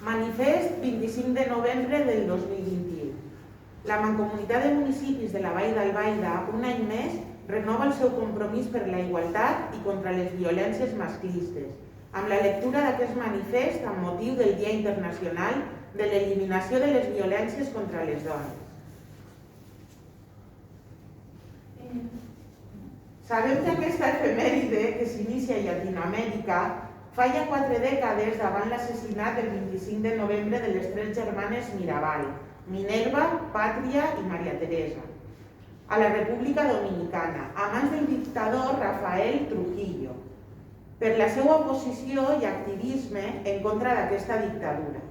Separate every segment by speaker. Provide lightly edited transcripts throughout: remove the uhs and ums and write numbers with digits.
Speaker 1: Manifest 25 de novembre del 2021. La Mancomunitat de Municipis de la Vall d'Albaida, un any més, renova el seu compromís per la igualtat i contra les violències masclistes, amb la lectura d'aquest manifest amb motiu del Dia Internacional de l'Eliminació de les Violències contra les Dones. Sabem que aquesta efemèride, que s'inicia a Llatinoamèrica, fa ja 4 dècades davant l'assassinat del 25 de novembre de les 3 germanes Mirabal, Minerva, Pàtria i Maria Teresa, a la República Dominicana, a mans del dictador Rafael Trujillo, per la seva oposició i activisme en contra d'aquesta dictadura.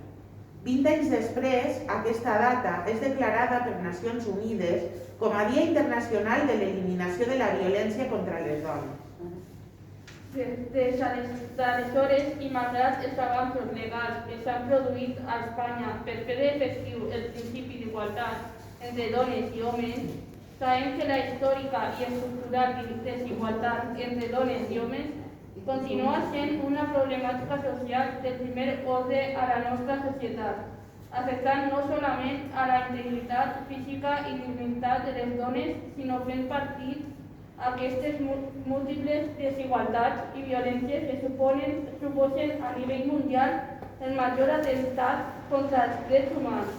Speaker 1: 20 anys després, aquesta data és declarada per Nacions Unides com a Dia Internacional de l'Eliminació de la Violència contra les Dones.
Speaker 2: Des d'aleshores, i malgrat els avanços legals que s'han produït a Espanya per fer efectiu el principi d'igualtat entre dones i homes, sabem que la històrica i estructural desigualtat entre dones i homes continua sent una problemàtica social de primer ordre a la nostra societat, afectant no solament a la integritat física i dignitat de les dones, sinó fent partit aquestes múltiples desigualtats i violències que suposen a nivell mundial el major atemptat contra els drets humans.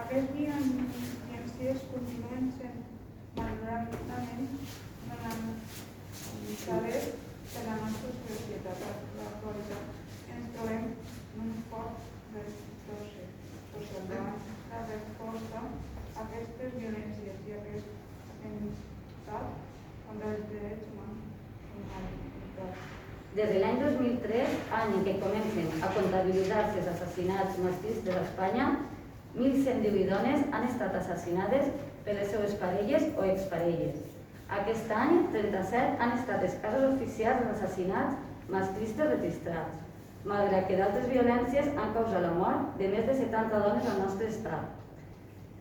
Speaker 3: Aquest dia en si es continuen sent malauradament saber de la nostra societat. A l'actualitat ens trobem en un fort retrocés social davant la resposta a aquestes violències i a aquest atemptat contra els drets humans.
Speaker 4: Des de l'any 2003, any en què comencen a comptabilitzar-se els assassinats masclistes a Espanya, 1.118 dones han estat assassinades per les seves parelles o exparelles. Aquest any, 37 han estat els casos oficials d'assassinats masclistes registrats, malgrat que d'altres violències han causat la mort de més de 70 dones al nostre estat.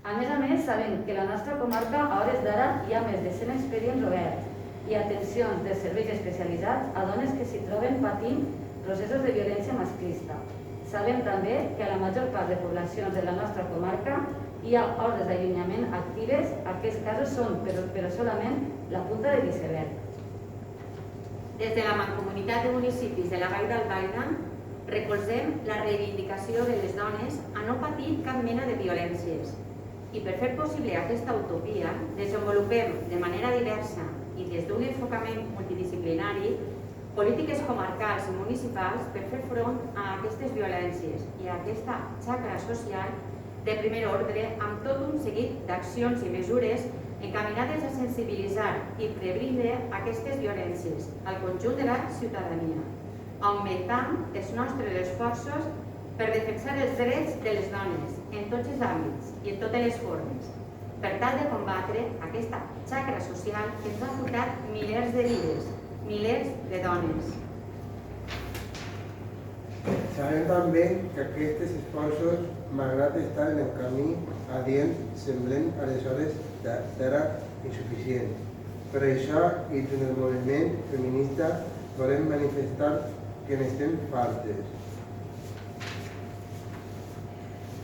Speaker 4: A més, sabem que a la nostra comarca, a hores d'ara, hi ha més de 100 expedients oberts i atencions de serveis especialitzats a dones que s'hi troben patint processos de violència masclista. Sabem també que a la major part de poblacions de la nostra comarca hi ha ordres d'allunyament actives. Aquests casos són, però solament, la punta de l'iceberg.
Speaker 5: Des de la Mancomunitat de Municipis de la Vall d'Albaida recolzem la reivindicació de les dones a no patir cap mena de violències. I per fer possible aquesta utopia, desenvolupem de manera diversa i des d'un enfocament multidisciplinari polítiques comarcals i municipals per fer front a aquestes violències i a aquesta xacra social de primer ordre amb tot un seguit d'accions i mesures encaminades a sensibilitzar i previndre aquestes violències al conjunt de la ciutadania, augmentant els nostres esforços per defensar els drets de les dones en tots els àmbits i en totes les formes, per tal de combatre aquesta xacra social que ens ha portat milers de vides, milers de dones.
Speaker 6: Sabem també que aquests esforços, malgrat estar en el camí adient, semblen aleshores ser insuficients. Per això, i en el moviment feminista, volem manifestar que n'estem fartes.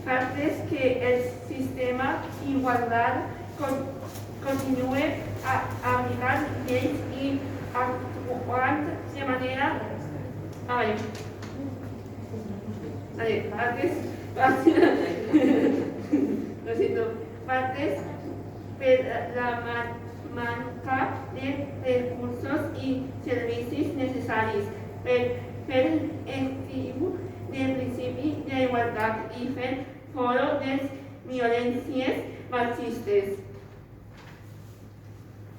Speaker 3: Fartes que el sistema igualdad continue aplicant lleis i actuant de manera partes per la manca de recursos i servicis necessaris per fer efectiu el principi d'igualtat i fer fora de les violències masclistes.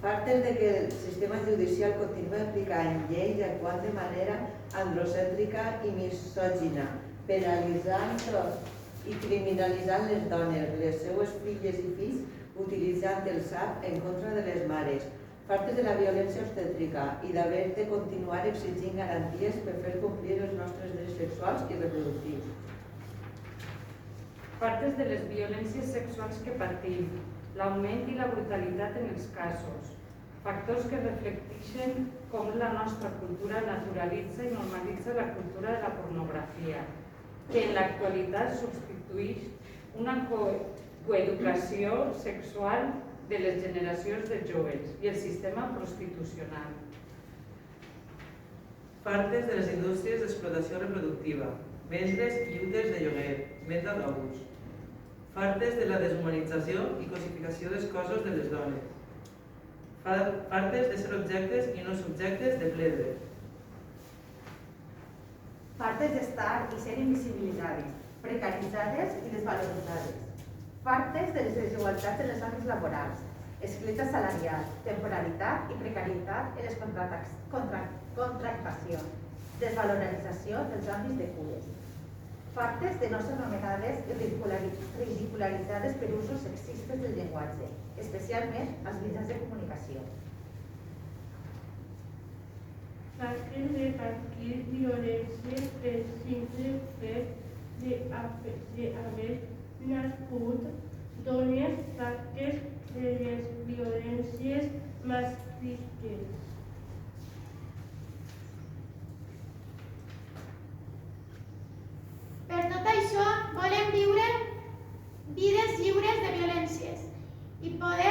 Speaker 7: Fartes de que el sistema judicial continua aplicant lleis i actuant de manera androcèntrica i misògina, penalitzant i criminalitzant les dones, les seues filles i fills, utilitzant el SAP en contra de les mares, fartes de la violència obstètrica i d'haver de continuar exigint garanties per fer complir els nostres drets sexuals i reproductius.
Speaker 8: Fartes de les violències sexuals que patim, l'augment i la brutalitat en els casos, factors que reflecteixen com la nostra cultura naturalitza i normalitza la cultura de la pornografia, que en l'actualitat substitueix una coeducació sexual de les generacions de joves i el sistema prostitucional.
Speaker 9: Fartes de les indústries d'explotació reproductiva, ventres i úters de lloguer, venda d'òvuls. Fartes de la deshumanització i cosificació dels cossos de les dones. Fartes de ser objectes i no subjectes de ple.
Speaker 10: Fartes d'estar i ser invisibilitzades, precaritzades i desvaloritzades. Fartes de les desigualtats en els àmbits laborals, escletxa salarial, temporalitat i precarietat en les contractacions, desvalorització dels àmbits de cures. Fartes de no ser nomenades i ridicularitzades per usos sexistes del llenguatge, especialment als mitjans de comunicació.
Speaker 2: Fartes de patir violències per simple fet d'haver nascut dones, fartes de les violències masclistes.
Speaker 11: Per tot això, volem viure vides lliures de violències i poder